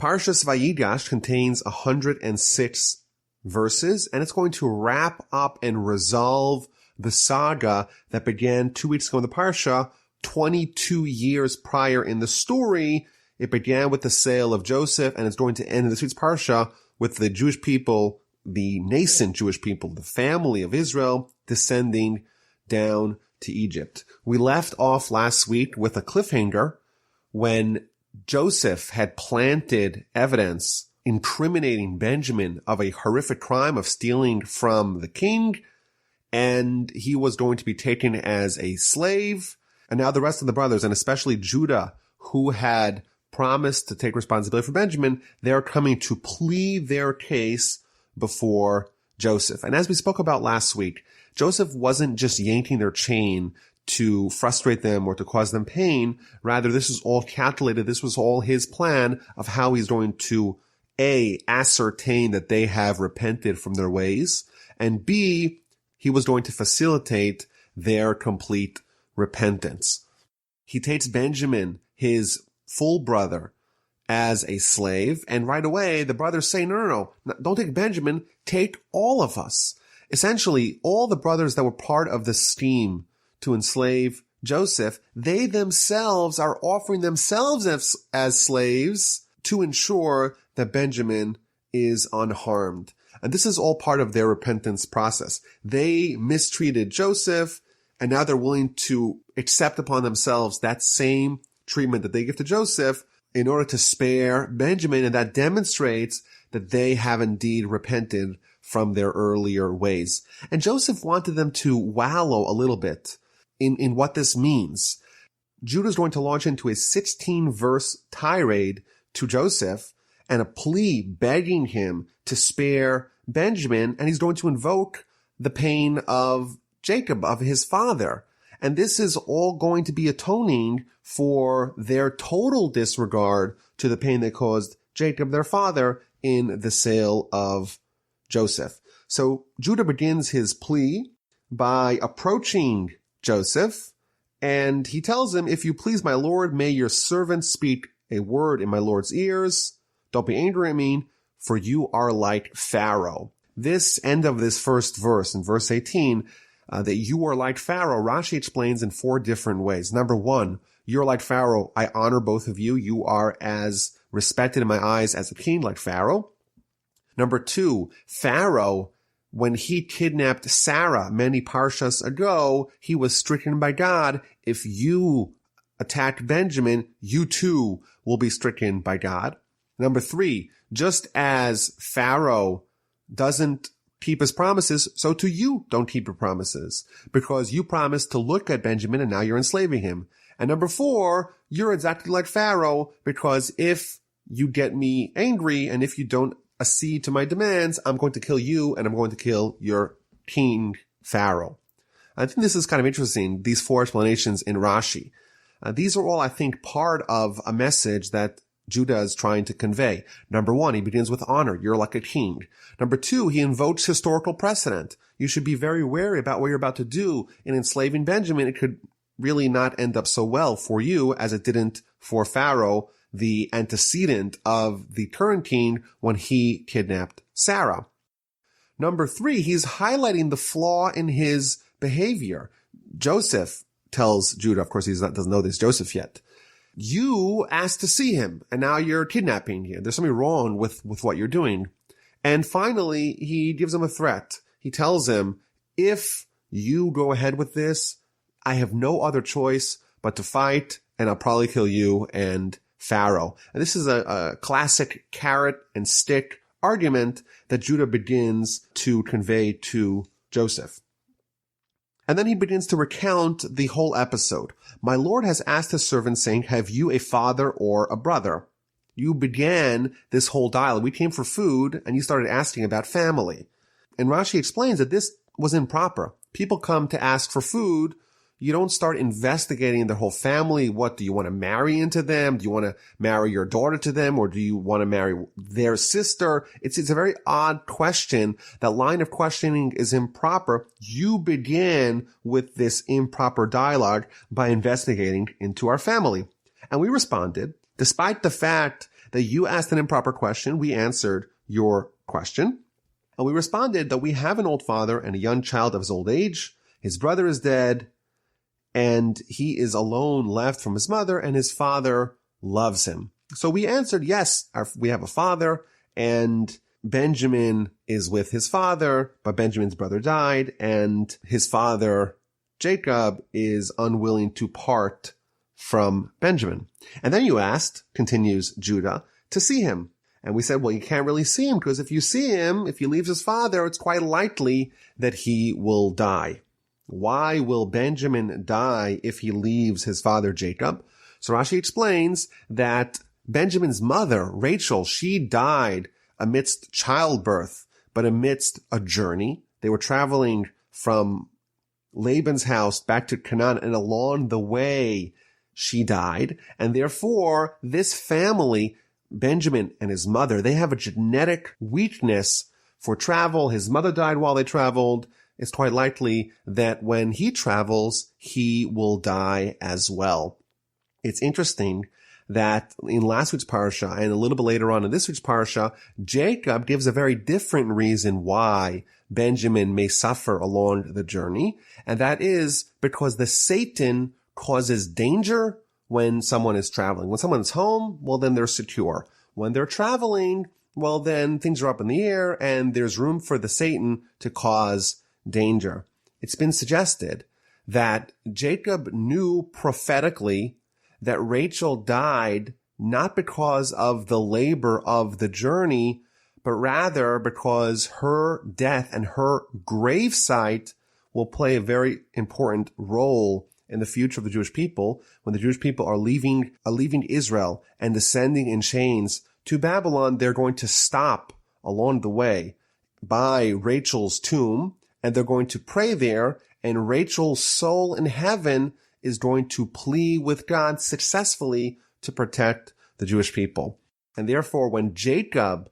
Parshas Vayigash contains 106 verses, and it's going to wrap up and resolve the saga that began 2 weeks ago in the Parsha, 22 years prior in the story. It began with the sale of Joseph, and it's going to end in this week's Parsha with the Jewish people, the nascent Jewish people, the family of Israel, descending down to Egypt. We left off last week with a cliffhanger when Joseph had planted evidence incriminating Benjamin of a horrific crime of stealing from the king, and he was going to be taken as a slave. And now the rest of the brothers, and especially Judah, who had promised to take responsibility for Benjamin, they're coming to plead their case before Joseph. And as we spoke about last week, Joseph wasn't just yanking their chain to frustrate them or to cause them pain. Rather, this is all calculated. This was all his plan of how he's going to, A, ascertain that they have repented from their ways, and B, he was going to facilitate their complete repentance. He takes Benjamin, his full brother, as a slave, and right away the brothers say, no, don't take Benjamin, take all of us. Essentially, all the brothers that were part of the scheme to enslave Joseph, they themselves are offering themselves as slaves to ensure that Benjamin is unharmed. And this is all part of their repentance process. They mistreated Joseph, and now they're willing to accept upon themselves that same treatment that they give to Joseph in order to spare Benjamin, and that demonstrates that they have indeed repented from their earlier ways. And Joseph wanted them to wallow a little bit in what this means. Judah is going to launch into a 16-verse tirade to Joseph and a plea begging him to spare Benjamin, and he's going to invoke the pain of Jacob, of his father. And this is all going to be atoning for their total disregard to the pain they caused Jacob, their father, in the sale of Joseph. So Judah begins his plea by approaching Joseph, and he tells him, "If you please, my lord, may your servant speak a word in my lord's ears. Don't be angry at me, for you are like Pharaoh." This end of this first verse, in verse 18, that you are like Pharaoh, Rashi explains in 4 different ways. Number 1, you're like Pharaoh. I honor both of you. You are as respected in my eyes as a king like Pharaoh. Number 2, Pharaoh, when he kidnapped Sarah many parshas ago, he was stricken by God. If you attack Benjamin, you too will be stricken by God. Number 3, just as Pharaoh doesn't keep his promises, so too you don't keep your promises, because you promised to look at Benjamin and now you're enslaving him. And number 4, you're exactly like Pharaoh, because if you get me angry and if you don't accede to my demands, I'm going to kill you and I'm going to kill your king, Pharaoh. I think this is kind of interesting, these 4 explanations in Rashi. These are all, I think, part of a message that Judah is trying to convey. Number 1, he begins with honor. You're like a king. Number 2, he invokes historical precedent. You should be very wary about what you're about to do in enslaving Benjamin. It could really not end up so well for you as it didn't for Pharaoh, the antecedent of the current king when he kidnapped Sarah. Number 3, he's highlighting the flaw in his behavior. Joseph tells Judah, of course he doesn't know this Joseph yet, you asked to see him, and now you're kidnapping him. There's something wrong with what you're doing. And finally, he gives him a threat. He tells him, if you go ahead with this, I have no other choice but to fight, and I'll probably kill you and Pharaoh. And this is a classic carrot and stick argument that Judah begins to convey to Joseph. And then he begins to recount the whole episode. My lord has asked his servant, saying, have you a father or a brother? You began this whole dialogue. We came for food, and you started asking about family. And Rashi explains that this was improper. People come to ask for food. You don't start investigating their whole family. What, do you want to marry into them? Do you want to marry your daughter to them? Or do you want to marry their sister? It's a very odd question. That line of questioning is improper. You begin with this improper dialogue by investigating into our family. And we responded, despite the fact that you asked an improper question. We answered your question. And we responded that we have an old father and a young child of his old age. His brother is dead, and he is alone left from his mother, and his father loves him. So we answered, yes, we have a father, and Benjamin is with his father, but Benjamin's brother died, and his father, Jacob, is unwilling to part from Benjamin. And then you asked, continues Judah, to see him. And we said, well, you can't really see him, because if you see him, if he leaves his father, it's quite likely that he will die. Why will Benjamin die if he leaves his father Jacob? So Rashi explains that Benjamin's mother, Rachel, she died amidst childbirth, but amidst a journey. They were traveling from Laban's house back to Canaan, and along the way, she died. And therefore, this family, Benjamin and his mother, they have a genetic weakness for travel. His mother died while they traveled. It's quite likely that when he travels, he will die as well. It's interesting that in last week's parsha and a little bit later on in this week's parsha, Jacob gives a very different reason why Benjamin may suffer along the journey. And that is because the Satan causes danger when someone is traveling. When someone's home, well, then they're secure. When they're traveling, well, then things are up in the air and there's room for the Satan to cause danger. It's been suggested that Jacob knew prophetically that Rachel died not because of the labor of the journey, but rather because her death and her gravesite will play a very important role in the future of the Jewish people. When the Jewish people are leaving Israel and descending in chains to Babylon, they're going to stop along the way by Rachel's tomb, and they're going to pray there, and Rachel's soul in heaven is going to plead with God successfully to protect the Jewish people. And therefore, when Jacob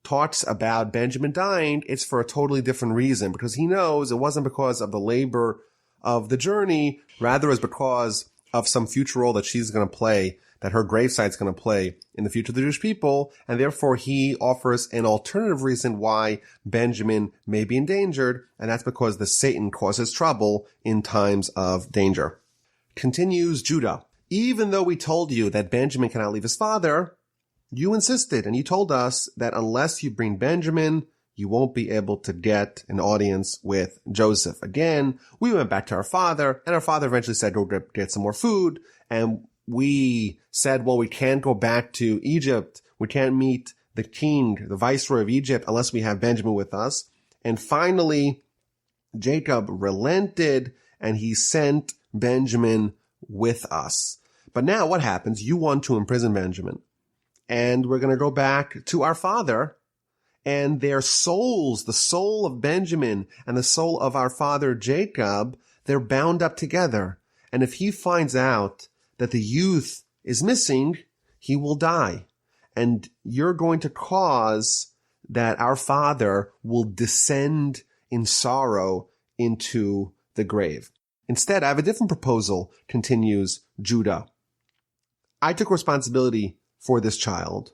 talks about Benjamin dying, it's for a totally different reason, because he knows it wasn't because of the labor of the journey, rather is because of some future role that she's going to play, that her gravesite's going to play in the future of the Jewish people, and therefore he offers an alternative reason why Benjamin may be endangered, and that's because the Satan causes trouble in times of danger. Continues Judah, even though we told you that Benjamin cannot leave his father, you insisted, and you told us that unless you bring Benjamin, you won't be able to get an audience with Joseph. Again, we went back to our father, and our father eventually said, go get some more food, and we said, well, we can't go back to Egypt. We can't meet the king, the viceroy of Egypt, unless we have Benjamin with us. And finally, Jacob relented, and he sent Benjamin with us. But now what happens? You want to imprison Benjamin. And we're going to go back to our father, and their souls, the soul of Benjamin and the soul of our father Jacob, they're bound up together. And if he finds out that the youth is missing, he will die. And you're going to cause that our father will descend in sorrow into the grave. Instead, I have a different proposal, continues Judah. I took responsibility for this child.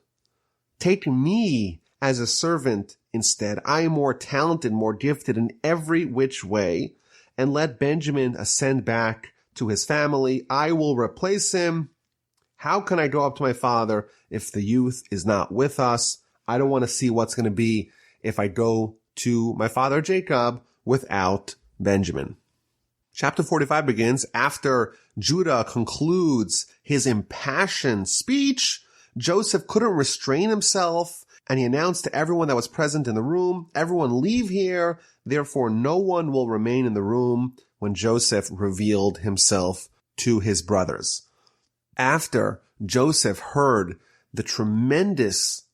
Take me as a servant instead. I am more talented, more gifted in every which way, and let Benjamin ascend back to his family. I will replace him. How can I go up to my father if the youth is not with us? I don't want to see what's going to be if I go to my father Jacob without Benjamin. Chapter 45 begins after Judah concludes his impassioned speech. Joseph couldn't restrain himself, and he announced to everyone that was present in the room, everyone leave here, therefore no one will remain in the room when Joseph revealed himself to his brothers. After Joseph heard the tremendous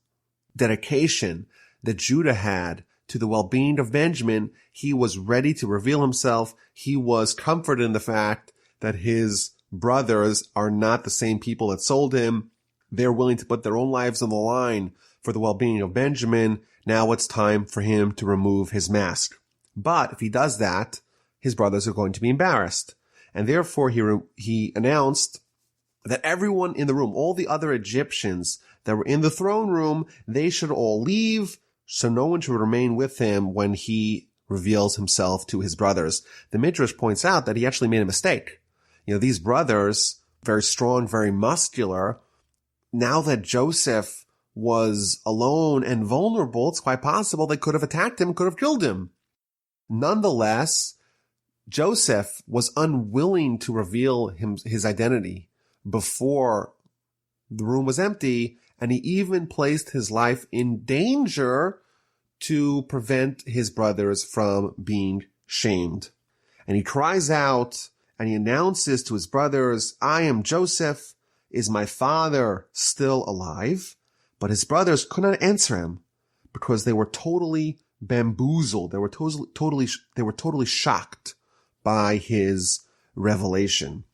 dedication that Judah had to the well-being of Benjamin, he was ready to reveal himself. He was comforted in the fact that his brothers are not the same people that sold him. They're willing to put their own lives on the line for the well-being of Benjamin. Now it's time for him to remove his mask. But if he does that, his brothers are going to be embarrassed. And therefore he announced that everyone in the room, all the other Egyptians that were in the throne room, they should all leave, so no one should remain with him when he reveals himself to his brothers. The Midrash points out that he actually made a mistake. These brothers, very strong, very muscular, now that Joseph was alone and vulnerable, it's quite possible they could have attacked him, could have killed him. Nonetheless, Joseph was unwilling to reveal his identity before the room was empty, and he even placed his life in danger to prevent his brothers from being shamed. And he cries out and he announces to his brothers, I am Joseph. Is my father still alive? But his brothers could not answer him because they were totally bamboozled. They were totally shocked by his revelation.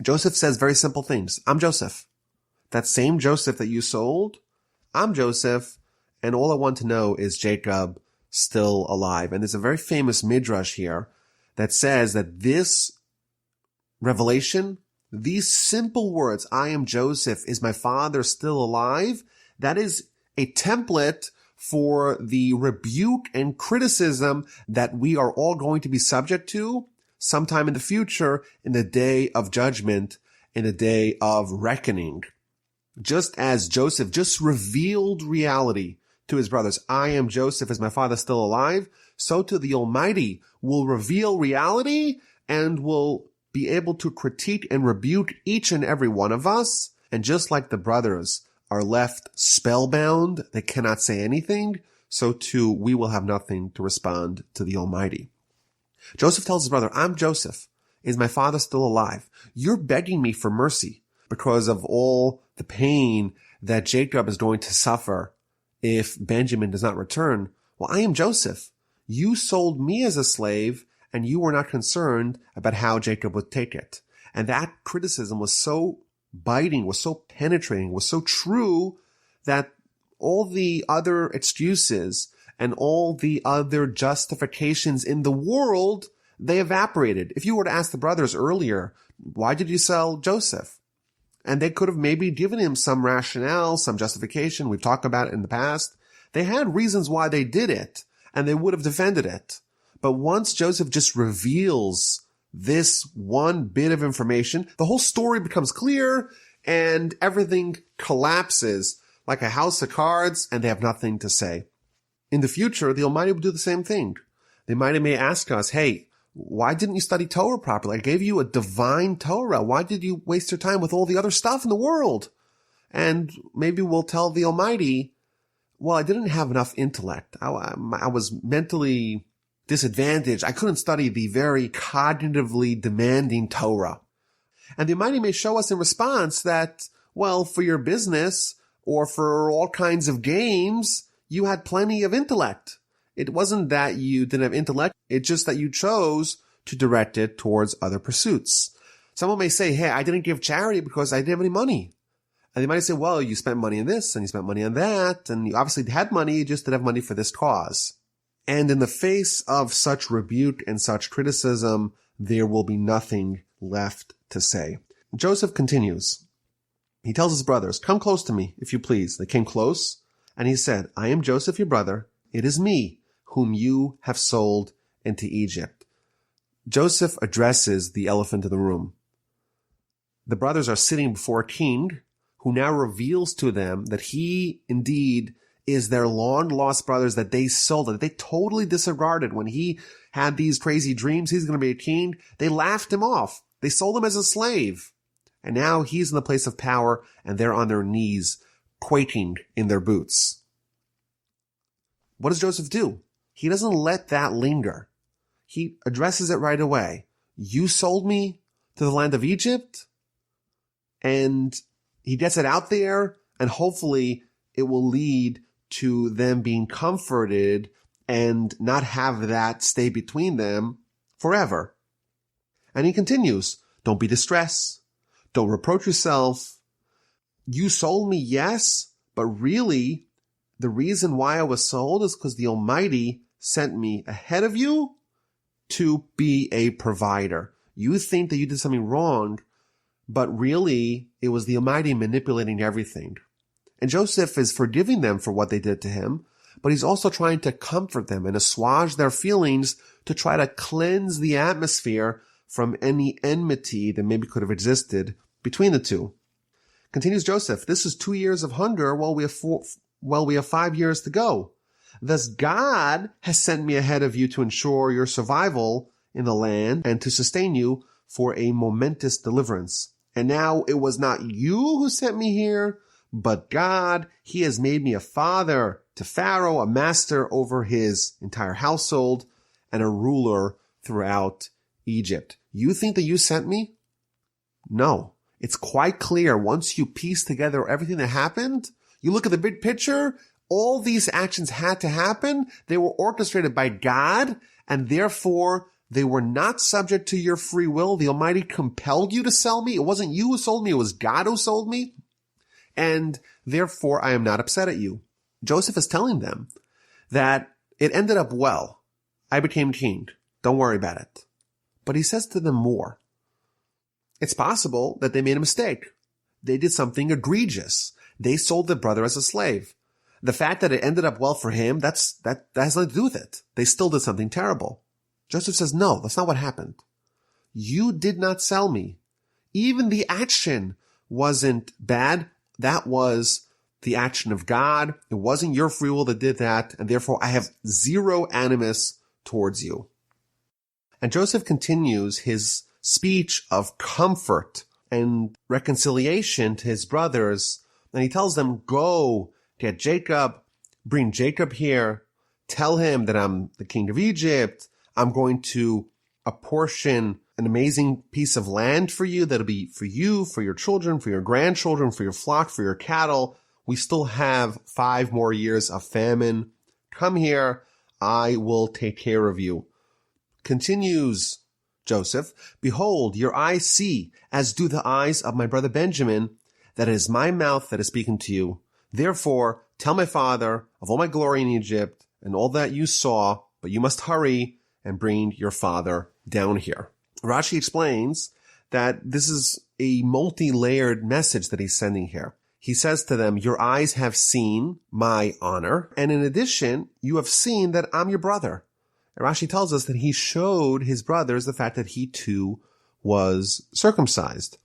Joseph says very simple things. I'm Joseph. That same Joseph that you sold, I'm Joseph, and all I want to know is Jacob still alive. And there's a very famous midrash here that says that this revelation, these simple words, I am Joseph, is my father still alive? That is a template for the rebuke and criticism that we are all going to be subject to sometime in the future, in the day of judgment, in the day of reckoning. Just as Joseph just revealed reality to his brothers, I am Joseph, is my father still alive? So too the Almighty will reveal reality and will be able to critique and rebuke each and every one of us. And just like the brothers are left spellbound, they cannot say anything, so too we will have nothing to respond to the Almighty. Joseph tells his brother, I'm Joseph. Is my father still alive? You're begging me for mercy because of all the pain that Jacob is going to suffer if Benjamin does not return. Well, I am Joseph. You sold me as a slave, and you were not concerned about how Jacob would take it. And that criticism was so biting, was so penetrating, was so true that all the other excuses and all the other justifications in the world, they evaporated. If you were to ask the brothers earlier, why did you sell Joseph? And they could have maybe given him some rationale, some justification. We've talked about it in the past. They had reasons why they did it, and they would have defended it. But once Joseph just reveals this one bit of information, the whole story becomes clear and everything collapses like a house of cards, and they have nothing to say. In the future, the Almighty will do the same thing. The Almighty may ask us, hey, why didn't you study Torah properly? I gave you a divine Torah. Why did you waste your time with all the other stuff in the world? And maybe we'll tell the Almighty, well, I didn't have enough intellect. I was mentally disadvantaged. I couldn't study the very cognitively demanding Torah. And the Almighty may show us in response that, well, for your business or for all kinds of games, you had plenty of intellect. It wasn't that you didn't have intellect. It's just that you chose to direct it towards other pursuits. Someone may say, hey, I didn't give charity because I didn't have any money. And they might say, well, you spent money on this and you spent money on that. And you obviously had money, you just didn't have money for this cause. And in the face of such rebuke and such criticism, there will be nothing left to say. Joseph continues. He tells his brothers, come close to me, if you please. They came close, and he said, I am Joseph, your brother. It is me whom you have sold into Egypt. Joseph addresses the elephant in the room. The brothers are sitting before a king who now reveals to them that he indeed is their long-lost brothers that they sold, that they totally disregarded when he had these crazy dreams. He's going to be a king. They laughed him off. They sold him as a slave. And now he's in the place of power, and they're on their knees, quaking in their boots. What does Joseph do? He doesn't let that linger. He addresses it right away. You sold me to the land of Egypt? And he gets it out there, and hopefully it will lead to them being comforted and not have that stay between them forever. And he continues, don't be distressed. Don't reproach yourself. You sold me, yes, but really the reason why I was sold is because the Almighty sent me ahead of you to be a provider. You think that you did something wrong, but really it was the Almighty manipulating everything. And Joseph is forgiving them for what they did to him, but he's also trying to comfort them and assuage their feelings to try to cleanse the atmosphere from any enmity that maybe could have existed between the two. Continues Joseph, this is 2 years of hunger while we have 5 years to go. Thus God has sent me ahead of you to ensure your survival in the land and to sustain you for a momentous deliverance. And now it was not you who sent me here, but God. He has made me a father to Pharaoh, a master over his entire household, and a ruler throughout Egypt. You think that you sent me? No. It's quite clear once you piece together everything that happened, you look at the big picture, all these actions had to happen. They were orchestrated by God, and therefore they were not subject to your free will. The Almighty compelled you to sell me. It wasn't you who sold me. It was God who sold me. And therefore I am not upset at you. Joseph is telling them that it ended up well. I became king. Don't worry about it. But he says to them more. It's possible that they made a mistake. They did something egregious. They sold their brother as a slave. The fact that it ended up well for him, that has nothing to do with it. They still did something terrible. Joseph says, no, that's not what happened. You did not sell me. Even the action wasn't bad. That was the action of God. It wasn't your free will that did that, and therefore I have zero animus towards you. And Joseph continues his speech of comfort and reconciliation to his brothers, and he tells them, go get Jacob, bring Jacob here, tell him that I'm the king of Egypt. I'm going to apportion an amazing piece of land for you that'll be for you, for your children, for your grandchildren, for your flock, for your cattle. We still have 5 more years of famine. Come here. I will take care of you. Continues Joseph, behold, your eyes see, as do the eyes of my brother Benjamin, that it is my mouth that is speaking to you. Therefore, tell my father of all my glory in Egypt and all that you saw, but you must hurry and bring your father down here. Rashi explains that this is a multi-layered message that he's sending here. He says to them, your eyes have seen my honor, and in addition, you have seen that I'm your brother. And Rashi tells us that he showed his brothers the fact that he too was circumcised.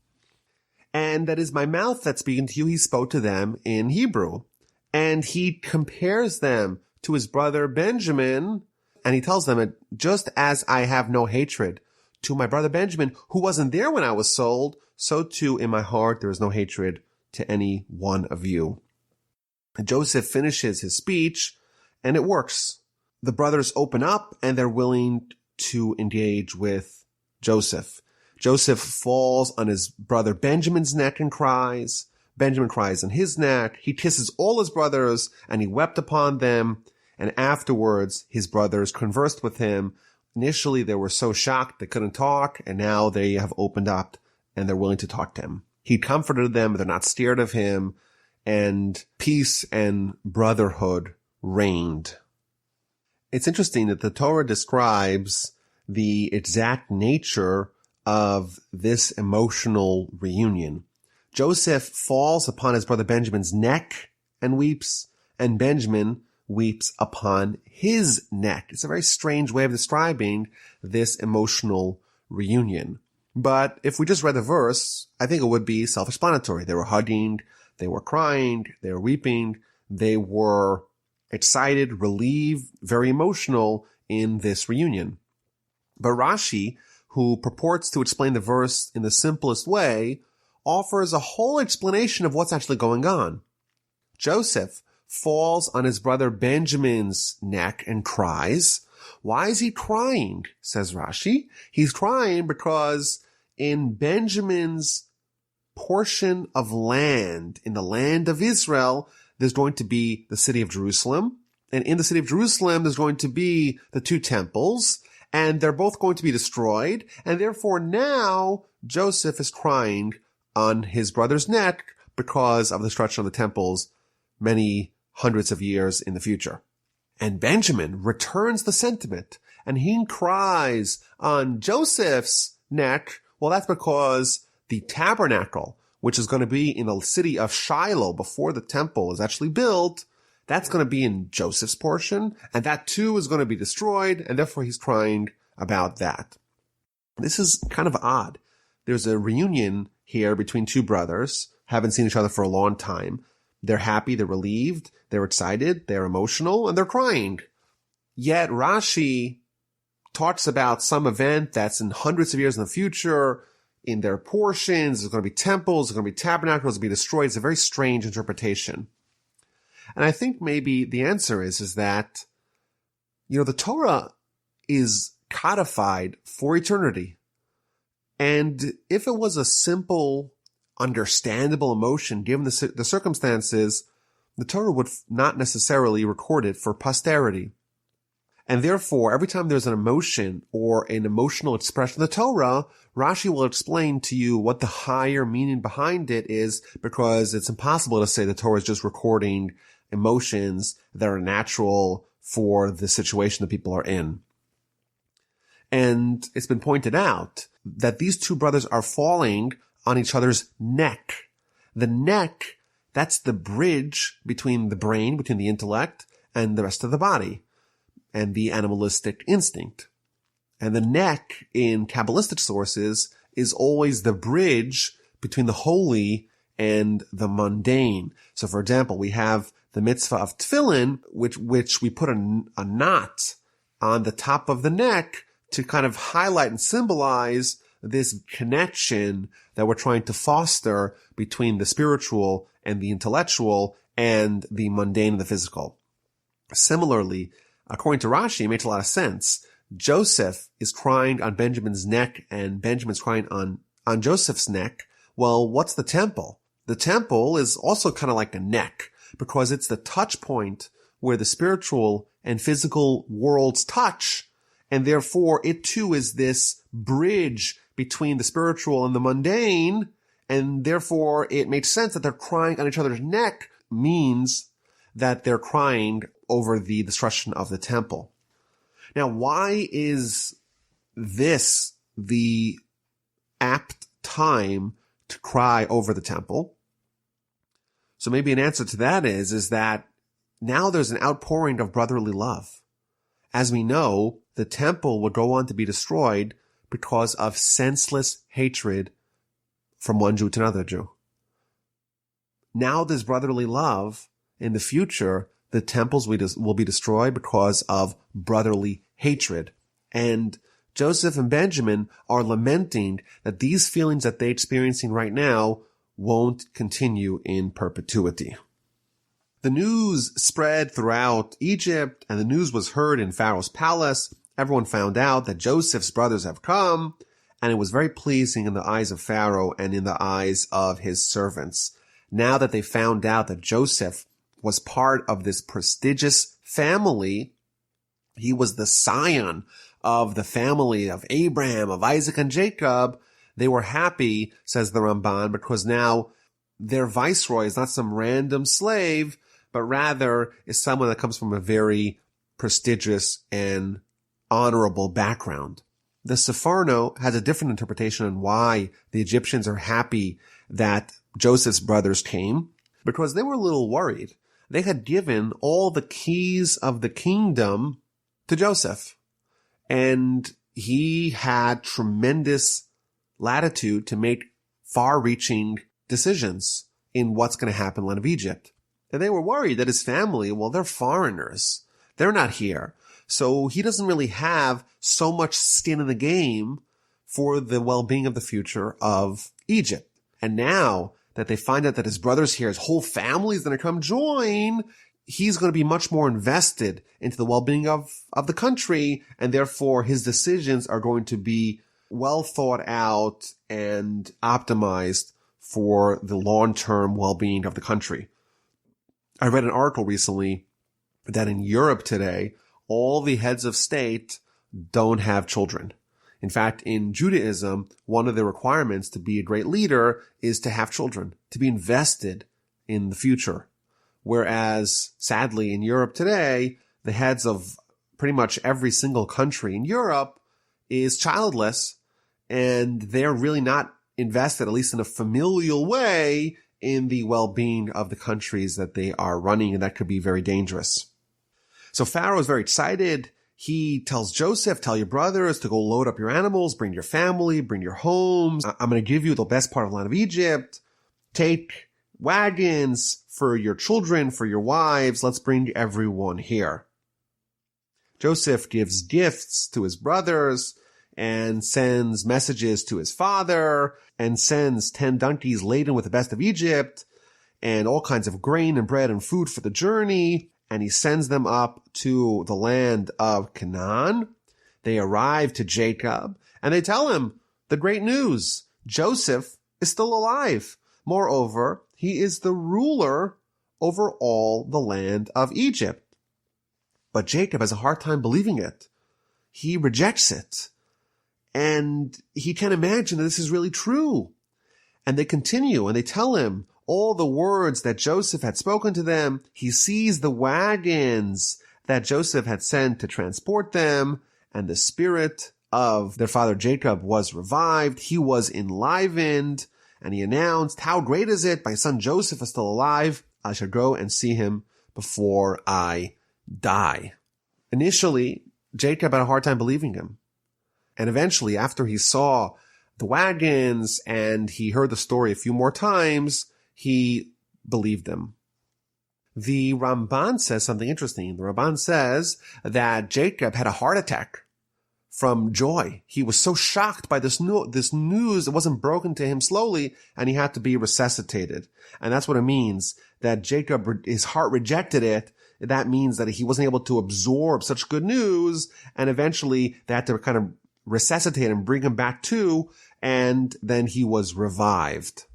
And that is my mouth that's speaking to you. He spoke to them in Hebrew. And he compares them to his brother Benjamin, and he tells them, just as I have no hatred to my brother Benjamin, who wasn't there when I was sold, so too in my heart there is no hatred to any one of you. And Joseph finishes his speech, and it works. The brothers open up, and they're willing to engage with Joseph. Joseph falls on his brother Benjamin's neck and cries. Benjamin cries on his neck. He kisses all his brothers, and he wept upon them. And afterwards, his brothers conversed with him. Initially, they were so shocked they couldn't talk, and now they have opened up, and they're willing to talk to him. He comforted them. They're not scared of him, and peace and brotherhood reigned. It's interesting that the Torah describes the exact nature of this emotional reunion. Joseph falls upon his brother Benjamin's neck and weeps, and Benjamin weeps upon his neck. It's a very strange way of describing this emotional reunion. But if we just read the verse, I think it would be self-explanatory. They were hugging, they were crying, they were weeping, they were excited, relieved, very emotional in this reunion. But Rashi, who purports to explain the verse in the simplest way, offers a whole explanation of what's actually going on. Joseph falls on his brother Benjamin's neck and cries. Why is he crying? Says Rashi. He's crying because in Benjamin's portion of land, in the land of Israel, there's going to be the city of Jerusalem. And in the city of Jerusalem, there's going to be the 2 temples, and they're both going to be destroyed. And therefore now Joseph is crying on his brother's neck because of the destruction of the temples many hundreds of years in the future. And Benjamin returns the sentiment, and he cries on Joseph's neck. Well, that's because the tabernacle, which is going to be in the city of Shiloh before the temple is actually built, that's going to be in Joseph's portion, and that too is going to be destroyed, and therefore he's crying about that. This is kind of odd. There's a reunion here between two brothers, haven't seen each other for a long time. They're happy, they're relieved, they're excited, they're emotional, and they're crying. Yet Rashi talks about some event that's in hundreds of years in the future, in their portions, there's going to be temples, there's going to be tabernacles, there's going to be destroyed. It's a very strange interpretation. And I think maybe the answer is that, the Torah is codified for eternity. And if it was a simple, understandable emotion, given the circumstances, the Torah would not necessarily record it for posterity. And therefore, every time there's an emotion or an emotional expression in the Torah, Rashi will explain to you what the higher meaning behind it is, because it's impossible to say the Torah is just recording emotions that are natural for the situation that people are in. And it's been pointed out that these two brothers are falling on each other's neck. The neck, that's the bridge between the brain, between the intellect, and the rest of the body, and the animalistic instinct. And the neck in Kabbalistic sources is always the bridge between the holy and the mundane. So for example, we have the mitzvah of tefillin, which we put a knot on the top of the neck to kind of highlight and symbolize this connection that we're trying to foster between the spiritual and the intellectual and the mundane and the physical. Similarly, according to Rashi, it makes a lot of sense. Joseph is crying on Benjamin's neck and Benjamin's crying on Joseph's neck. Well, what's the temple? The temple is also kind of like a neck because it's the touch point where the spiritual and physical worlds touch. And therefore, it too is this bridge between the spiritual and the mundane. And therefore, it makes sense that they're crying on each other's neck means that they're crying over the destruction of the temple. Now, why is this the apt time to cry over the temple? So maybe an answer to that is that now there's an outpouring of brotherly love. As we know, the temple will go on to be destroyed because of senseless hatred from one Jew to another Jew. Now there's brotherly love. In the future, the temples will be destroyed because of brotherly hatred. And Joseph and Benjamin are lamenting that these feelings that they're experiencing right now won't continue in perpetuity. The news spread throughout Egypt, and the news was heard in Pharaoh's palace. Everyone found out that Joseph's brothers have come, and it was very pleasing in the eyes of Pharaoh and in the eyes of his servants. Now that they found out that Joseph was part of this prestigious family, he was the scion of the family of Abraham, of Isaac, and Jacob, they were happy, says the Ramban, because now their viceroy is not some random slave, but rather is someone that comes from a very prestigious and honorable background. The Sefarno has a different interpretation on why the Egyptians are happy that Joseph's brothers came, because they were a little worried. They had given all the keys of the kingdom to Joseph, and he had tremendous latitude to make far-reaching decisions in what's going to happen in the land of Egypt. And they were worried that his family, well, they're foreigners. They're not here. So he doesn't really have so much skin in the game for the well-being of the future of Egypt. And now that they find out that his brother's here, his whole family's going to come join, he's going to be much more invested into the well-being of the country, and therefore his decisions are going to be well thought out and optimized for the long-term well-being of the country. I read an article recently that in Europe today, all the heads of state don't have children. In fact, in Judaism, one of the requirements to be a great leader is to have children, to be invested in the future. Whereas, sadly, in Europe today, the heads of pretty much every single country in Europe is childless, and they're really not invested, at least in a familial way, in the well-being of the countries that they are running, and that could be very dangerous. So Pharaoh is very excited. He tells Joseph, tell your brothers to go load up your animals, bring your family, bring your homes. I'm going to give you the best part of the land of Egypt. Take wagons for your children, for your wives. Let's bring everyone here. Joseph gives gifts to his brothers and sends messages to his father and sends 10 donkeys laden with the best of Egypt and all kinds of grain and bread and food for the journey. And he sends them up to the land of Canaan. They arrive to Jacob and they tell him the great news. Joseph is still alive. Moreover, he is the ruler over all the land of Egypt. But Jacob has a hard time believing it. He rejects it. And he can't imagine that this is really true. And they continue and they tell him all the words that Joseph had spoken to them. He sees the wagons that Joseph had sent to transport them, and the spirit of their father Jacob was revived. He was enlivened, and he announced, how great is it? My son Joseph is still alive. I shall go and see him before I die. Initially, Jacob had a hard time believing him. And eventually, after he saw the wagons and he heard the story a few more times, he believed them. The Ramban says something interesting. The Ramban says that Jacob had a heart attack from joy. He was so shocked by this news. It wasn't broken to him slowly, and he had to be resuscitated. And that's what it means, that Jacob, his heart rejected it. That means that he wasn't able to absorb such good news, and eventually they had to kind of resuscitate him, bring him back to, and then he was revived.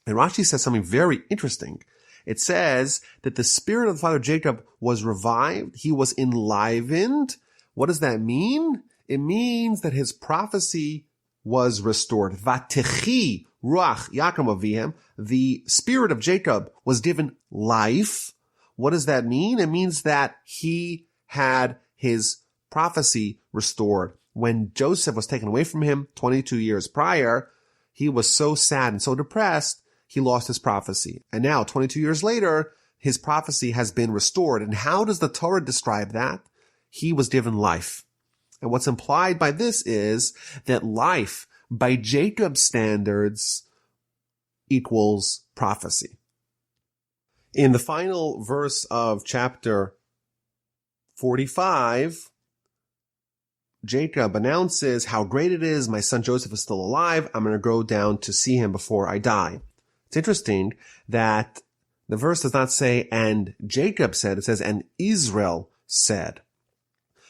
And Rashi says something very interesting. It says that the spirit of the father Jacob was revived. He was enlivened. What does that mean? It means that his prophecy was restored. Vatechi ruach Yaakov avihem. The spirit of Jacob was given life. What does that mean? It means that he had his prophecy restored. When Joseph was taken away from him 22 years prior, he was so sad and so depressed, he lost his prophecy. And now, 22 years later, his prophecy has been restored. And how does the Torah describe that? He was given life. And what's implied by this is that life, by Jacob's standards, equals prophecy. In the final verse of chapter 45, Jacob announces how great it is. My son Joseph is still alive. I'm going to go down to see him before I die. It's interesting that the verse does not say, and Jacob said. It says, and Israel said.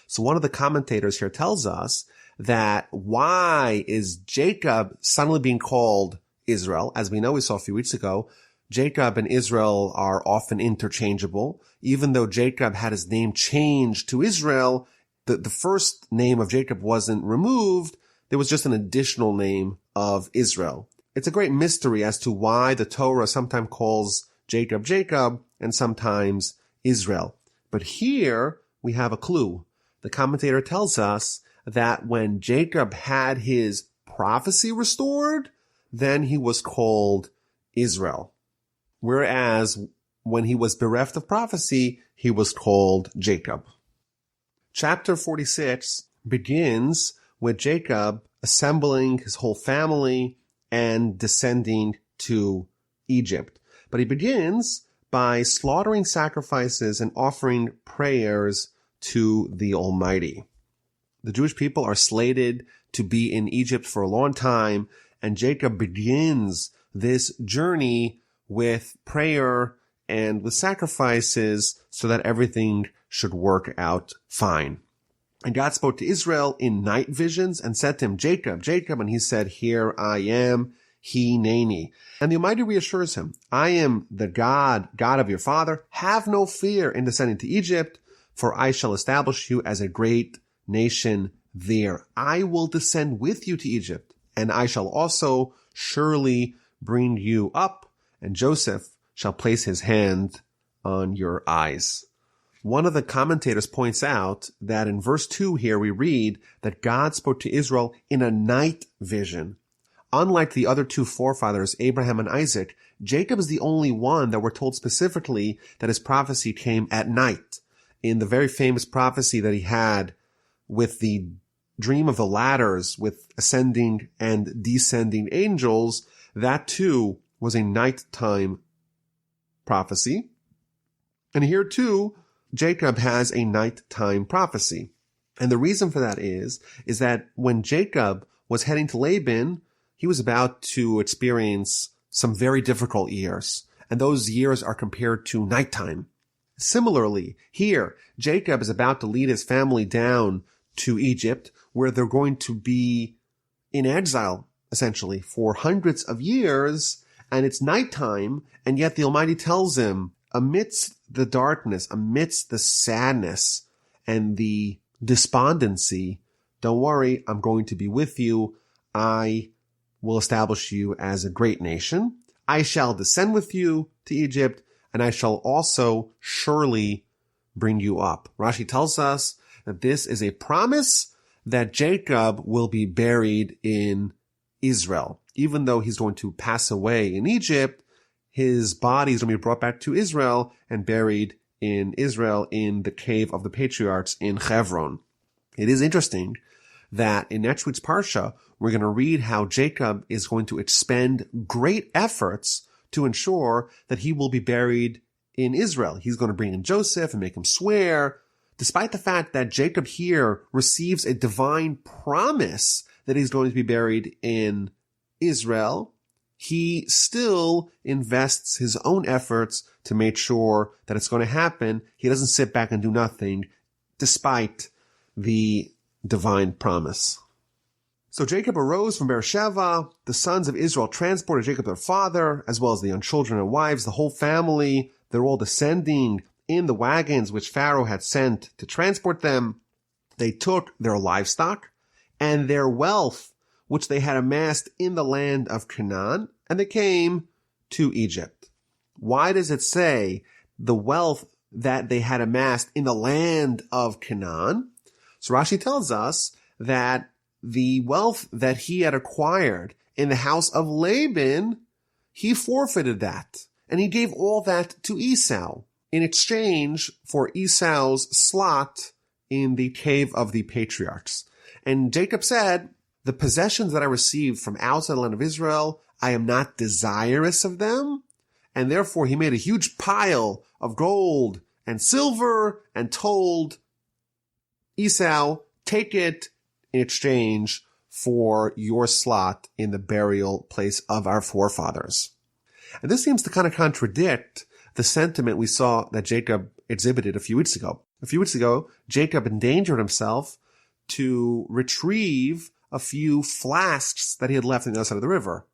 So one of the commentators here tells us that why is Jacob suddenly being called Israel? As we know, we saw a few weeks ago, Jacob and Israel are often interchangeable. Even though Jacob had his name changed to Israel, the first name of Jacob wasn't removed. There was just an additional name of Israel. It's a great mystery as to why the Torah sometimes calls Jacob Jacob and sometimes Israel. But here we have a clue. The commentator tells us that when Jacob had his prophecy restored, then he was called Israel. Whereas when he was bereft of prophecy, he was called Jacob. Chapter 46 begins with Jacob assembling his whole family and descending to Egypt. But he begins by slaughtering sacrifices and offering prayers to the Almighty. The Jewish people are slated to be in Egypt for a long time, and Jacob begins this journey with prayer and with sacrifices so that everything should work out fine. And God spoke to Israel in night visions and said to him, Jacob, Jacob, and he said, here I am, Hineni. And the Almighty reassures him, I am the God of your father. Have no fear in descending to Egypt, for I shall establish you as a great nation there. I will descend with you to Egypt, and I shall also surely bring you up, and Joseph shall place his hand on your eyes. One of the commentators points out that in verse 2 here we read that God spoke to Israel in a night vision. Unlike the other two forefathers, Abraham and Isaac, Jacob is the only one that we're told specifically that his prophecy came at night. In the very famous prophecy that he had with the dream of the ladders with ascending and descending angels, that too was a nighttime prophecy. And here too, Jacob has a nighttime prophecy. And the reason for that is that when Jacob was heading to Laban, he was about to experience some very difficult years. And those years are compared to nighttime. Similarly, here, Jacob is about to lead his family down to Egypt, where they're going to be in exile, essentially, for hundreds of years, and it's nighttime, and yet the Almighty tells him, amidst the darkness, amidst the sadness and the despondency, don't worry, I'm going to be with you. I will establish you as a great nation. I shall descend with you to Egypt, and I shall also surely bring you up. Rashi tells us that this is a promise that Jacob will be buried in Israel. Even though he's going to pass away in Egypt, his body is going to be brought back to Israel and buried in Israel in the cave of the patriarchs in Hebron. It is interesting that in next week's Parsha, we're going to read how Jacob is going to expend great efforts to ensure that he will be buried in Israel. He's going to bring in Joseph and make him swear, despite the fact that Jacob here receives a divine promise that he's going to be buried in Israel. He still invests his own efforts to make sure that it's going to happen. He doesn't sit back and do nothing, despite the divine promise. So Jacob arose from Beersheba. The sons of Israel transported Jacob their father, as well as the young children and wives, the whole family. They're all descending in the wagons which Pharaoh had sent to transport them. They took their livestock and their wealth, which they had amassed in the land of Canaan, and they came to Egypt. Why does it say the wealth that they had amassed in the land of Canaan? So Rashi tells us that the wealth that he had acquired in the house of Laban, he forfeited that, and he gave all that to Esau in exchange for Esau's slot in the cave of the patriarchs. And Jacob said, the possessions that I received from outside the land of Israel, I am not desirous of them. And therefore he made a huge pile of gold and silver and told Esau, take it in exchange for your slot in the burial place of our forefathers. And this seems to kind of contradict the sentiment we saw that Jacob exhibited a few weeks ago. A few weeks ago, Jacob endangered himself to retrieve a few flasks that he had left on the other side of the river,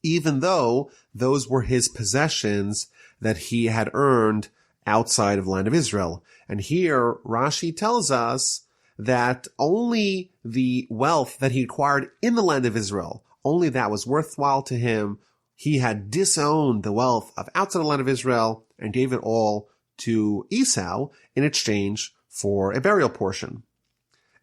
even though those were his possessions that he had earned outside of the land of Israel. And here, Rashi tells us that only the wealth that he acquired in the land of Israel, only that was worthwhile to him. He had disowned the wealth of outside the land of Israel and gave it all to Esau in exchange for a burial portion.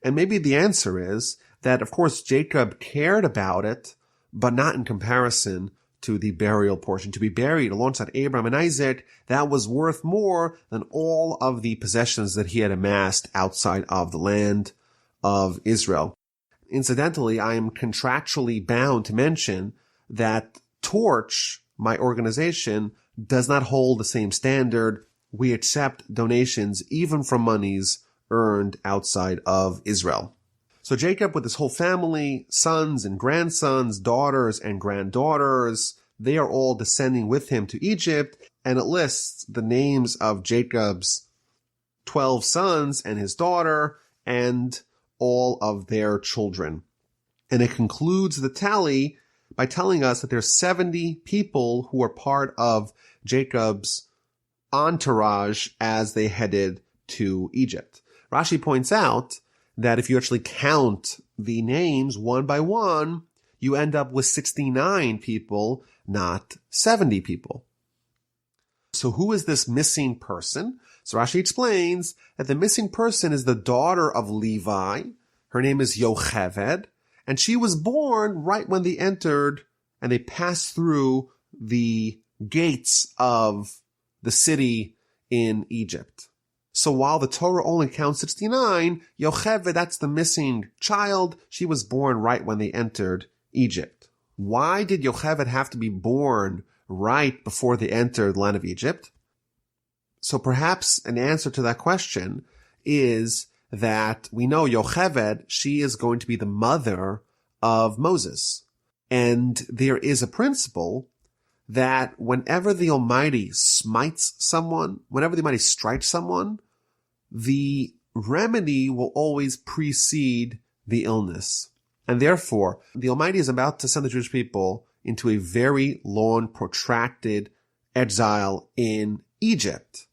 And maybe the answer is that, of course, Jacob cared about it, but not in comparison to the burial portion. To be buried alongside Abraham and Isaac, that was worth more than all of the possessions that he had amassed outside of the land of Israel. Incidentally, I am contractually bound to mention that Torch, my organization, does not hold the same standard. We accept donations even from monies earned outside of Israel. So Jacob, with his whole family, sons and grandsons, daughters and granddaughters, they are all descending with him to Egypt, and it lists the names of Jacob's 12 sons and his daughter and all of their children. And it concludes the tally by telling us that there's 70 people who are part of Jacob's entourage as they headed to Egypt. Rashi points out that if you actually count the names one by one, you end up with 69 people, not 70 people. So who is this missing person? So Rashi explains that the missing person is the daughter of Levi. Her name is Yocheved, And she was born right when they entered and they passed through the gates of the city in Egypt. So while the Torah only counts 69, Yocheved, that's the missing child, she was born right when they entered Egypt. Why did Yocheved have to be born right before they entered the land of Egypt? So perhaps an answer to that question is that we know Yocheved, she is going to be the mother of Moses. And there is a principle that whenever the Almighty smites someone, whenever the Almighty strikes someone, the remedy will always precede the illness. And therefore, the Almighty is about to send the Jewish people into a very long, protracted exile in Egypt.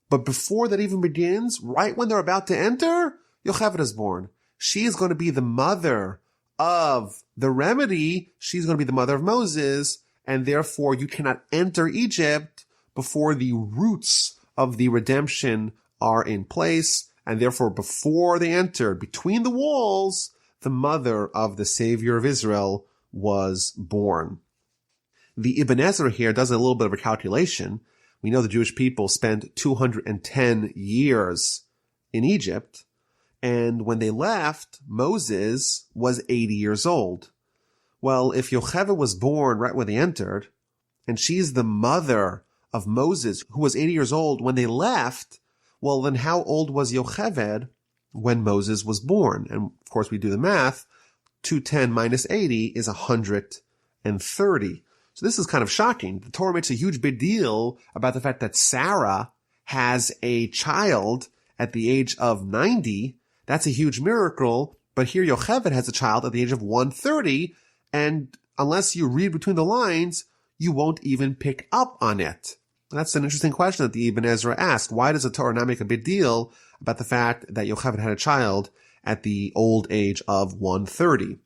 But before that even begins, right when they're about to enter, Yocheved is born. She is going to be the mother of the remedy. She's going to be the mother of Moses. And therefore, you cannot enter Egypt before the roots of the redemption are in place. And therefore, before they entered, between the walls, the mother of the Savior of Israel was born. The Ibn Ezra here does a little bit of a calculation. We know the Jewish people spent 210 years in Egypt. And when they left, Moses was 80 years old. Well, if Yocheved was born right when they entered, and she's the mother of Moses, who was 80 years old when they left, well, then how old was Yocheved when Moses was born? And of course, we do the math. 210 minus 80 is 130. So this is kind of shocking. The Torah makes a huge big deal about the fact that Sarah has a child at the age of 90. That's a huge miracle. But here Yocheved has a child at the age of 130. And unless you read between the lines, you won't even pick up on it. That's an interesting question that the Ibn Ezra asked. Why does the Torah not make a big deal about the fact that Yocheved had a child at the old age of 130?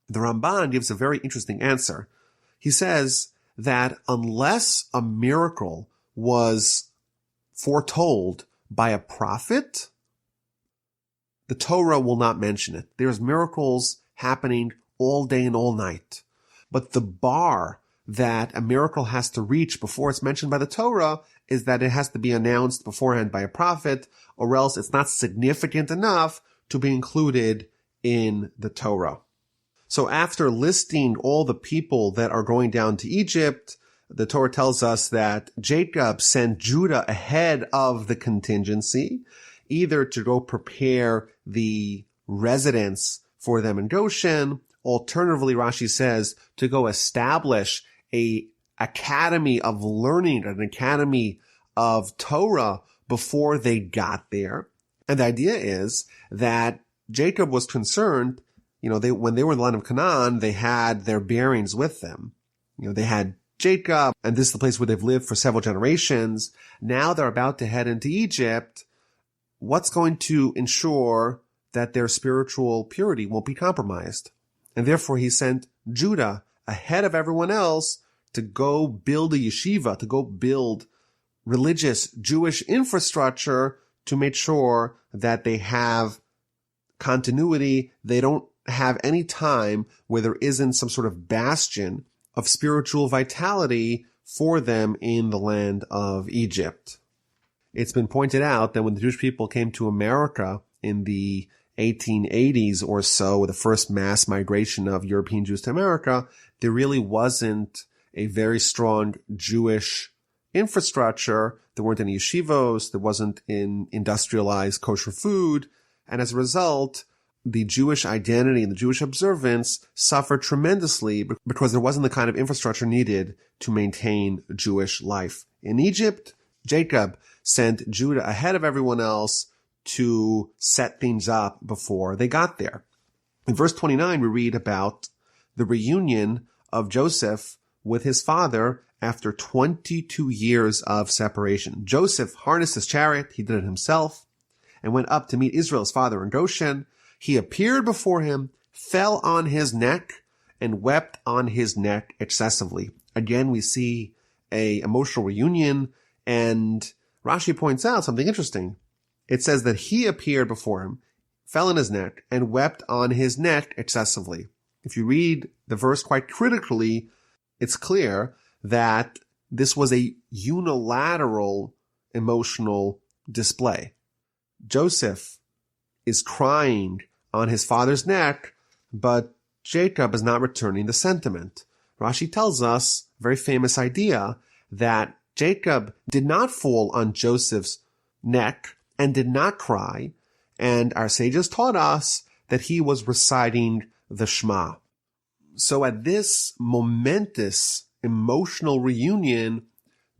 The Ramban gives a very interesting answer. He says that unless a miracle was foretold by a prophet, the Torah will not mention it. There's miracles happening all day and all night. But the bar that a miracle has to reach before it's mentioned by the Torah is that it has to be announced beforehand by a prophet, or else it's not significant enough to be included in the Torah. So after listing all the people that are going down to Egypt, the Torah tells us that Jacob sent Judah ahead of the contingency, either to go prepare the residence for them in Goshen. Alternatively, Rashi says, to go establish a academy of learning, an academy of Torah before they got there. And the idea is that Jacob was concerned, when they were in the land of Canaan, they had their bearings with them. They had Jacob, and this is the place where they've lived for several generations. Now they're about to head into Egypt. What's going to ensure that their spiritual purity won't be compromised? And therefore he sent Judah ahead of everyone else to go build a yeshiva, to go build religious Jewish infrastructure to make sure that they have continuity. They don't have any time where there isn't some sort of bastion of spiritual vitality for them in the land of Egypt. It's been pointed out that when the Jewish people came to America in the 1880s or so, the first mass migration of European Jews to America, there really wasn't a very strong Jewish infrastructure. There weren't any yeshivos. There wasn't industrialized kosher food. And as a result, the Jewish identity and the Jewish observance suffered tremendously because there wasn't the kind of infrastructure needed to maintain Jewish life. In Egypt, Jacob sent Judah ahead of everyone else to set things up before they got there. In verse 29, we read about the reunion of Joseph with his father after 22 years of separation. Joseph harnessed his chariot, he did it himself, and went up to meet Israel's father in Goshen. He appeared before him, fell on his neck, and wept on his neck excessively. Again, we see an emotional reunion, and Rashi points out something interesting. It says that he appeared before him. fell on his neck and wept on his neck excessively. If you read the verse quite critically, it's clear that this was a unilateral emotional display. Joseph is crying on his father's neck, but Jacob is not returning the sentiment. Rashi tells us a very famous idea that Jacob did not fall on Joseph's neck and did not cry, and our sages taught us that he was reciting the Shema. So at this momentous emotional reunion,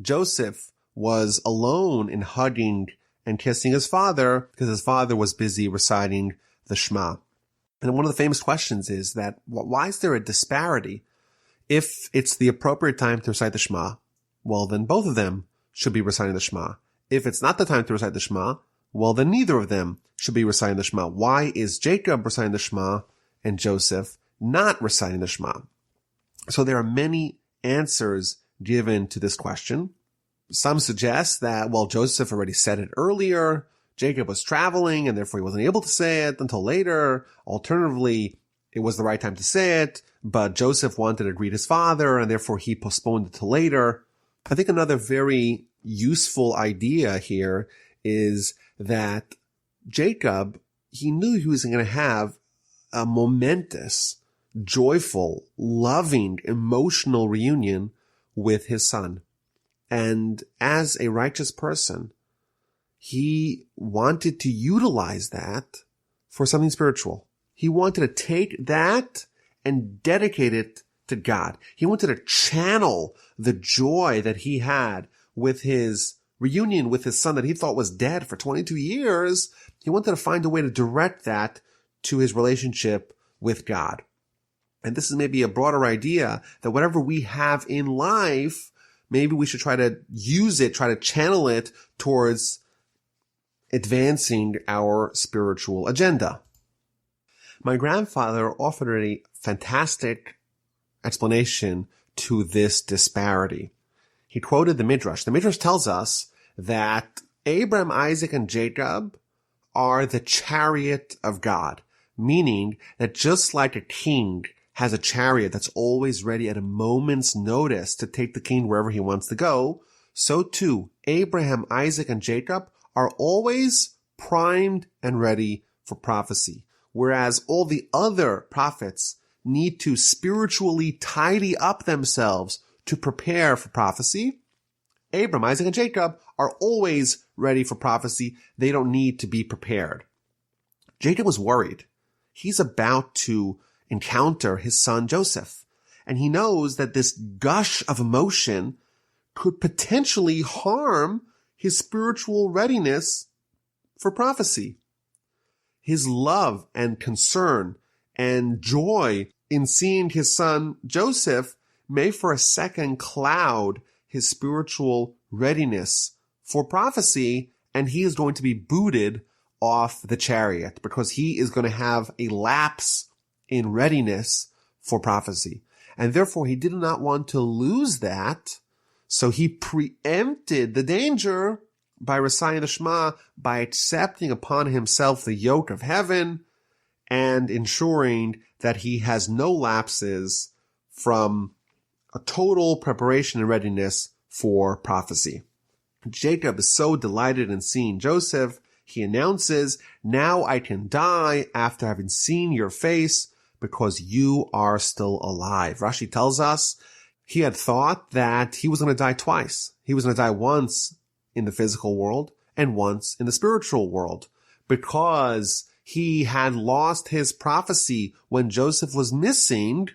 Joseph was alone in hugging and kissing his father because his father was busy reciting the Shema. And one of the famous questions is that why is there a disparity? If it's the appropriate time to recite the Shema, well, then both of them should be reciting the Shema. If it's not the time to recite the Shema, well, then neither of them should be reciting the Shema. Why is Jacob reciting the Shema and Joseph not reciting the Shema? So there are many answers given to this question. Some suggest that, well, Joseph already said it earlier. Jacob was traveling and therefore he wasn't able to say it until later. Alternatively, it was the right time to say it, but Joseph wanted to greet his father and therefore he postponed it till later. I think another very useful idea here is that Jacob, he knew he was going to have a momentous, joyful, loving, emotional reunion with his son. And as a righteous person, he wanted to utilize that for something spiritual. He wanted to take that and dedicate it to God. He wanted to channel the joy that he had with his reunion with his son that he thought was dead for 22 years. He wanted to find a way to direct that to his relationship with God. And this is maybe a broader idea that whatever we have in life, maybe we should try to use it, try to channel it towards advancing our spiritual agenda. My grandfather offered a fantastic explanation to this disparity. He quoted the Midrash. The Midrash tells us that Abraham, Isaac, and Jacob are the chariot of God, meaning that just like a king has a chariot that's always ready at a moment's notice to take the king wherever he wants to go, so too Abraham, Isaac, and Jacob are always primed and ready for prophecy. Whereas all the other prophets need to spiritually tidy up themselves to prepare for prophecy, Abraham, Isaac, and Jacob are always ready for prophecy. They don't need to be prepared. Jacob was worried. He's about to encounter his son Joseph, and he knows that this gush of emotion could potentially harm his spiritual readiness for prophecy. His love and concern and joy in seeing his son Joseph may for a second cloud his spiritual readiness for prophecy, and he is going to be booted off the chariot because he is going to have a lapse in readiness for prophecy. And therefore he did not want to lose that, so he preempted the danger by reciting the Shema, by accepting upon himself the yoke of heaven and ensuring that he has no lapses from a total preparation and readiness for prophecy. Jacob is so delighted in seeing Joseph, he announces, "Now I can die after having seen your face because you are still alive." Rashi tells us he had thought that he was going to die twice. He was going to die once in the physical world and once in the spiritual world because he had lost his prophecy when Joseph was missing.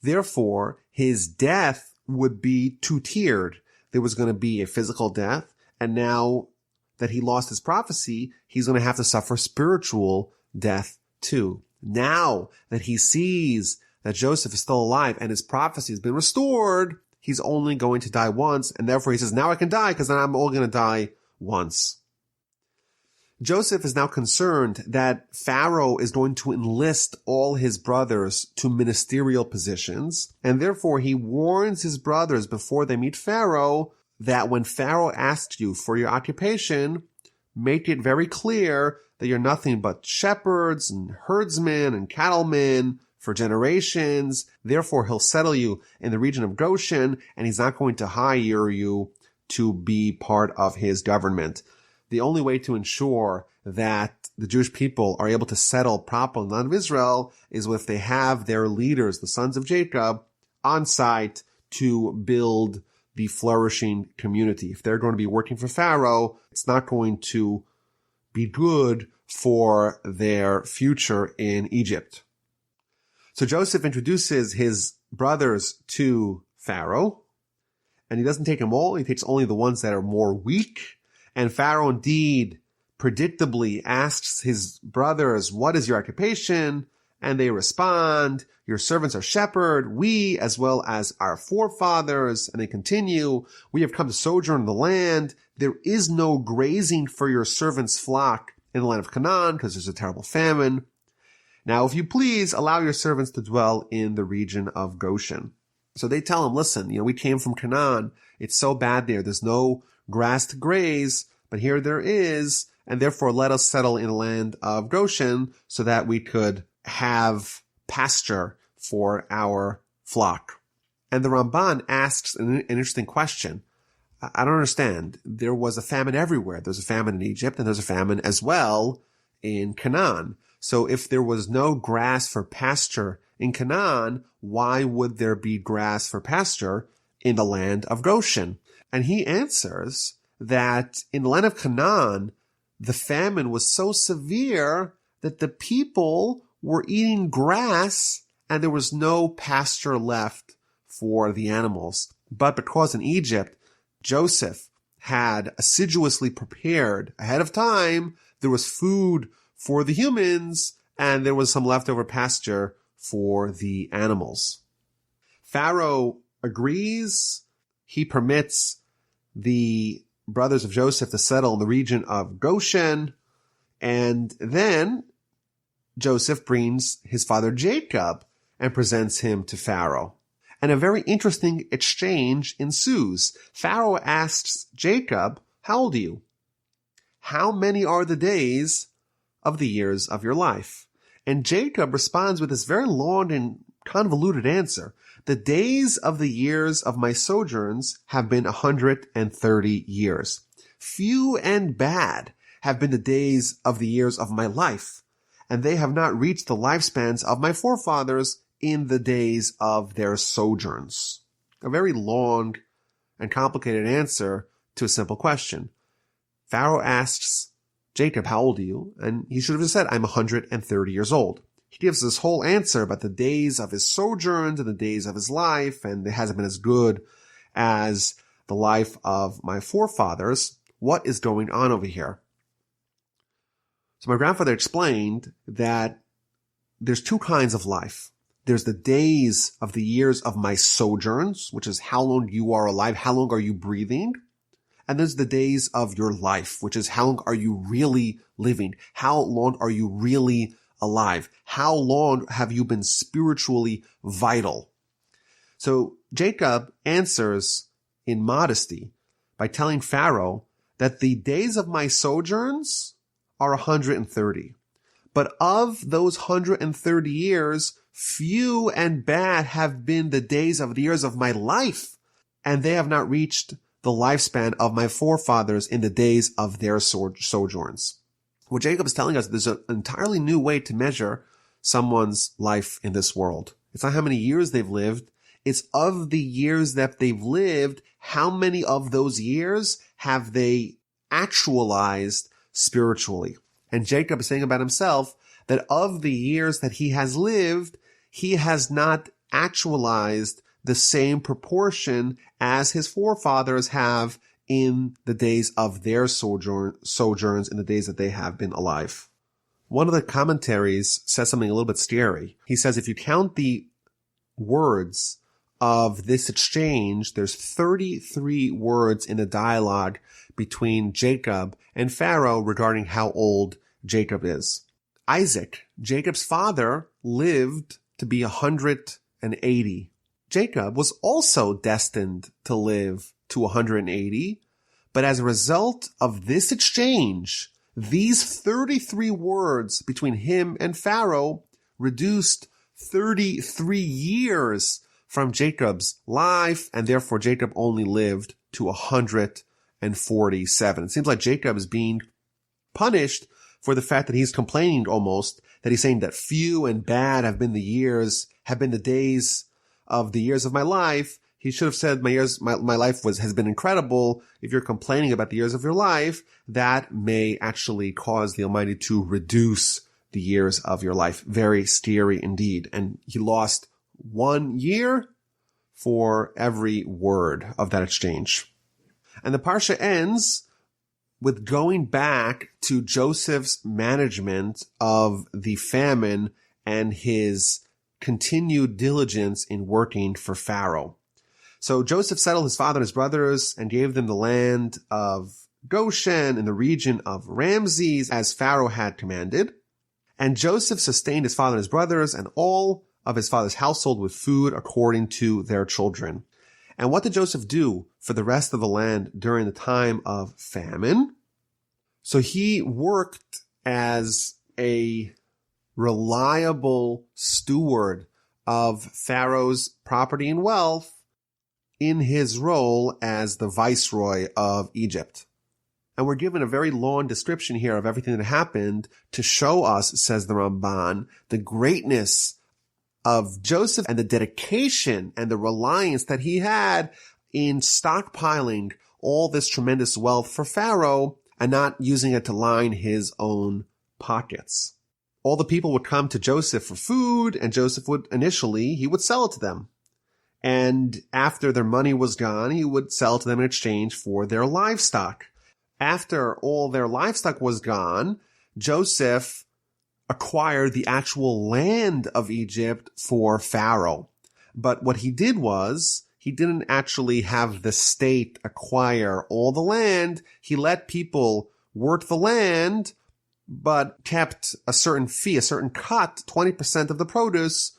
Therefore, his death would be two-tiered. There was going to be a physical death, and now that he lost his prophecy, he's going to have to suffer spiritual death too. Now that he sees that Joseph is still alive and his prophecy has been restored, he's only going to die once, and therefore he says, now I can die because then I'm all going to die once. Joseph is now concerned that Pharaoh is going to enlist all his brothers to ministerial positions, and therefore he warns his brothers before they meet Pharaoh that when Pharaoh asks you for your occupation, make it very clear that you're nothing but shepherds and herdsmen and cattlemen for generations. Therefore, he'll settle you in the region of Goshen, and he's not going to hire you to be part of his government. The only way to ensure that the Jewish people are able to settle properly in the land of Israel is if they have their leaders, the sons of Jacob, on site to build the flourishing community. If they're going to be working for Pharaoh, it's not going to be good for their future in Egypt. So Joseph introduces his brothers to Pharaoh, and he doesn't take them all. He takes only the ones that are more weak. And Pharaoh indeed predictably asks his brothers, what is your occupation? And they respond, your servants are shepherd, we as well as our forefathers. And they continue, we have come to sojourn in the land. There is no grazing for your servants' flock in the land of Canaan because there's a terrible famine. Now, if you please, allow your servants to dwell in the region of Goshen. So they tell him, listen, we came from Canaan. It's so bad there. There's no grass to graze, but here there is. And therefore, let us settle in the land of Goshen so that we could have pasture for our flock. And the Ramban asks an interesting question. I don't understand. There was a famine everywhere. There's a famine in Egypt, and there's a famine as well in Canaan. So if there was no grass for pasture in Canaan, why would there be grass for pasture in the land of Goshen? And he answers that in the land of Canaan, the famine was so severe that the people were eating grass and there was no pasture left for the animals. But because in Egypt, Joseph had assiduously prepared ahead of time, there was food for the humans and there was some leftover pasture for the animals. Pharaoh agrees. He permits the brothers of Joseph to settle in the region of Goshen. And then Joseph brings his father Jacob and presents him to Pharaoh. And a very interesting exchange ensues. Pharaoh asks Jacob, how old are you? How many are the days of the years of your life? And Jacob responds with this very long and convoluted answer. The days of the years of my sojourns have been 130 years. Few and bad have been the days of the years of my life, and they have not reached the lifespans of my forefathers in the days of their sojourns. A very long and complicated answer to a simple question. Pharaoh asks Jacob, how old are you? And he should have said, I'm 130 years old. He gives this whole answer about the days of his sojourns and the days of his life, and it hasn't been as good as the life of my forefathers. What is going on over here? So my grandfather explained that there's two kinds of life. There's the days of the years of my sojourns, which is how long you are alive, how long are you breathing? And there's the days of your life, which is how long are you really living? How long are you really alive? How long have you been spiritually vital? So Jacob answers in modesty by telling Pharaoh that the days of my sojourns are 130. But of those 130 years, few and bad have been the days of the years of my life, and they have not reached the lifespan of my forefathers in the days of their sojourns. What Jacob is telling us, there's an entirely new way to measure someone's life in this world. It's not how many years they've lived. It's of the years that they've lived, how many of those years have they actualized spiritually? And Jacob is saying about himself that of the years that he has lived, he has not actualized the same proportion as his forefathers have in the days of their sojourns, in the days that they have been alive. One of the commentaries says something a little bit scary. He says if you count the words of this exchange, there's 33 words in the dialogue between Jacob and Pharaoh regarding how old Jacob is. Isaac, Jacob's father, lived to be 180. Jacob was also destined to live to 180, But as a result of this exchange, these 33 words between him and Pharaoh reduced 33 years from Jacob's life, and therefore Jacob only lived to 147. It seems like Jacob is being punished for the fact that he's complaining almost, that he's saying that few and bad have been the days of the years of my life. He should have said my life has been incredible. If you're complaining about the years of your life, that may actually cause the Almighty to reduce the years of your life. Very scary indeed. And he lost 1 year for every word of that exchange. And the Parsha ends with going back to Joseph's management of the famine and his continued diligence in working for Pharaoh. So Joseph settled his father and his brothers and gave them the land of Goshen in the region of Ramses as Pharaoh had commanded. And Joseph sustained his father and his brothers and all of his father's household with food according to their children. And what did Joseph do for the rest of the land during the time of famine? So he worked as a reliable steward of Pharaoh's property and wealth in his role as the viceroy of Egypt. And we're given a very long description here of everything that happened to show us, says the Ramban, the greatness of Joseph and the dedication and the reliance that he had in stockpiling all this tremendous wealth for Pharaoh and not using it to line his own pockets. All the people would come to Joseph for food, and Joseph would he would sell it to them. And after their money was gone, he would sell to them in exchange for their livestock. After all their livestock was gone, Joseph acquired the actual land of Egypt for Pharaoh. But what he did was, he didn't actually have the state acquire all the land. He let people work the land, but kept a certain fee, a certain cut, 20% of the produce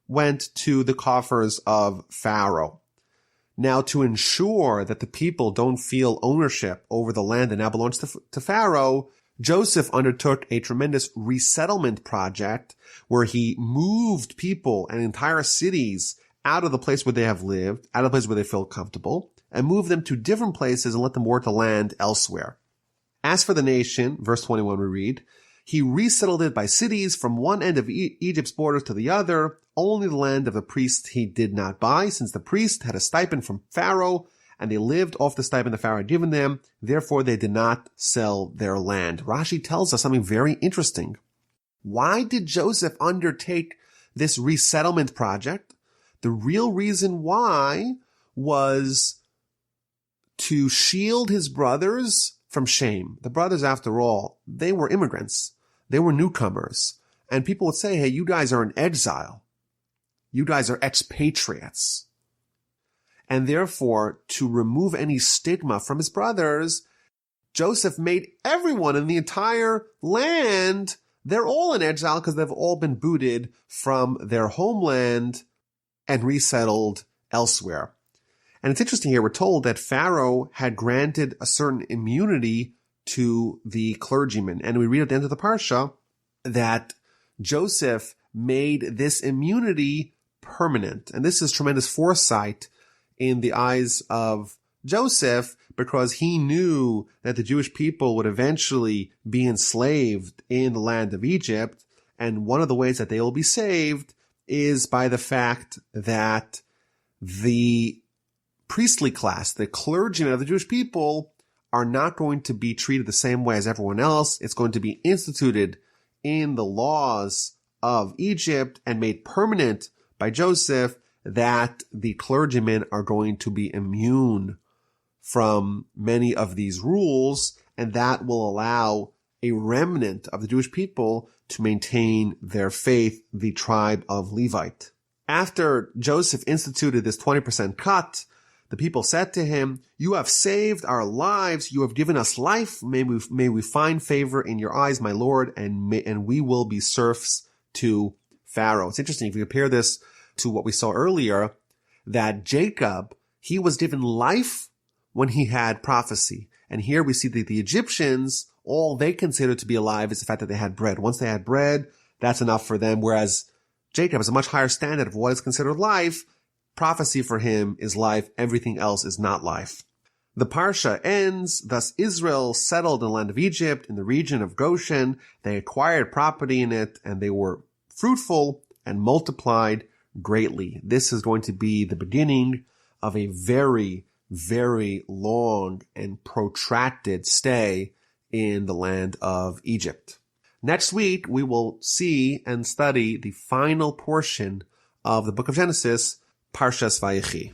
went to the coffers of Pharaoh. Now, to ensure that the people don't feel ownership over the land that now belongs to Pharaoh, Joseph undertook a tremendous resettlement project where he moved people and entire cities out of the place where they have lived, out of the place where they feel comfortable, and moved them to different places and let them work the land elsewhere. As for the nation, verse 21 we read, he resettled it by cities from one end of Egypt's borders to the other. Only the land of the priests he did not buy, since the priest had a stipend from Pharaoh, and they lived off the stipend the Pharaoh had given them. Therefore, they did not sell their land. Rashi tells us something very interesting. Why did Joseph undertake this resettlement project? The real reason why was to shield his brothers from shame. The brothers, after all, they were immigrants. They were newcomers. And people would say, hey, you guys are in exile. You guys are expatriates. And therefore, to remove any stigma from his brothers, Joseph made everyone in the entire land, they're all in exile because they've all been booted from their homeland and resettled elsewhere. And it's interesting here, we're told that Pharaoh had granted a certain immunity to the clergymen. And we read at the end of the Parsha that Joseph made this immunity permanent. And this is tremendous foresight in the eyes of Joseph, because he knew that the Jewish people would eventually be enslaved in the land of Egypt. And one of the ways that they will be saved is by the fact that the priestly class, the clergymen of the Jewish people, are not going to be treated the same way as everyone else. It's going to be instituted in the laws of Egypt and made permanent by Joseph that the clergymen are going to be immune from many of these rules, and that will allow a remnant of the Jewish people to maintain their faith, the tribe of Levite. After Joseph instituted this 20% cut, the people said to him, you have saved our lives. You have given us life. May we find favor in your eyes, my Lord, and we will be serfs to Pharaoh. It's interesting. If you compare this to what we saw earlier, that Jacob, he was given life when he had prophecy. And here we see that the Egyptians, all they considered to be alive is the fact that they had bread. Once they had bread, that's enough for them. Whereas Jacob has a much higher standard of what is considered life. Prophecy for him is life. Everything else is not life. The Parsha ends, thus Israel settled in the land of Egypt, in the region of Goshen. They acquired property in it, and they were fruitful and multiplied greatly. This is going to be the beginning of a very, very long and protracted stay in the land of Egypt. Next week, we will see and study the final portion of the book of Genesis, Parshas Vayigash.